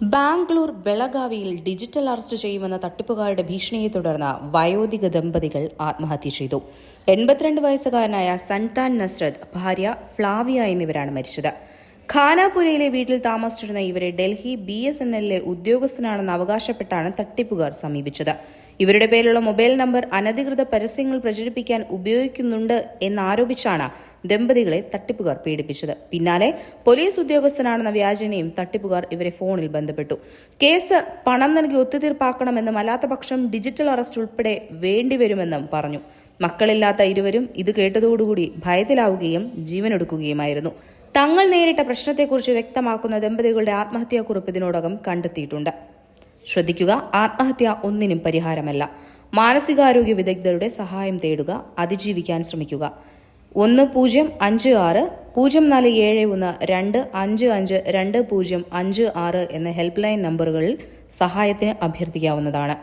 Bangalore ബെളഗാവിയിൽ digital arrest ചെയ്യുമെന്ന തട്ടിപ്പുകാരുടെ ഭീഷണിയെ തുടർന്ന് വയോധിക ദമ്പതികൾ ആത്മഹത്യ ചെയ്തു. 82 വയസ്സുകാരനായ സൻതാൻ നസ്രത്ത്, ഭാര്യ ഫ്ലാവിയ എന്നിവരാണ് മരിച്ചത്. ഖാനാപുരയിലെ വീട്ടിൽ താമസിച്ചിരുന്ന ഇവരെ ഡൽഹി BSNLലെ ഉദ്യോഗസ്ഥനാണെന്ന് അവകാശപ്പെട്ടാണ് തട്ടിപ്പുകാർ സമീപിച്ചത്. ഇവരുടെ പേരിലുള്ള മൊബൈൽ നമ്പർ അനധികൃത പരസ്യങ്ങൾ പ്രചരിപ്പിക്കാൻ ഉപയോഗിക്കുന്നുണ്ട് എന്നാരോപിച്ചാണ് ദമ്പതികളെ തട്ടിപ്പുകാർ പീഡിപ്പിച്ചത്. പിന്നാലെ പോലീസ് ഉദ്യോഗസ്ഥനാണെന്ന വ്യാജനയും തട്ടിപ്പുകാർ ഇവരെ ഫോണിൽ ബന്ധപ്പെട്ടു. കേസ് പണം നൽകി ഒത്തുതീർപ്പാക്കണമെന്നും അല്ലാത്തപക്ഷം ഡിജിറ്റൽ അറസ്റ്റ് ഉൾപ്പെടെ വേണ്ടിവരുമെന്നും പറഞ്ഞു. മക്കളില്ലാത്ത ഇരുവരും ഇത് കേട്ടതോടുകൂടി ഭയത്തിലാവുകയും ജീവനൊടുക്കുകയുമായിരുന്നു. തങ്ങൾ നേരിട്ട പ്രശ്നത്തെക്കുറിച്ച് വ്യക്തമാക്കുന്ന ദമ്പതികളുടെ ആത്മഹത്യാക്കുറിപ്പ് ഇതിനോടകം കണ്ടെത്തിയിട്ടുണ്ട്. ശ്രദ്ധിക്കുക, ആത്മഹത്യ ഒന്നിനും പരിഹാരമല്ല. മാനസികാരോഗ്യ വിദഗ്ധരുടെ സഹായം തേടുക, അതിജീവിക്കാൻ ശ്രമിക്കുക. 1056047125520556 എന്ന ഹെൽപ്പ് ലൈൻ നമ്പറുകളിൽ സഹായത്തിന് അഭ്യർത്ഥിക്കാവുന്നതാണ്.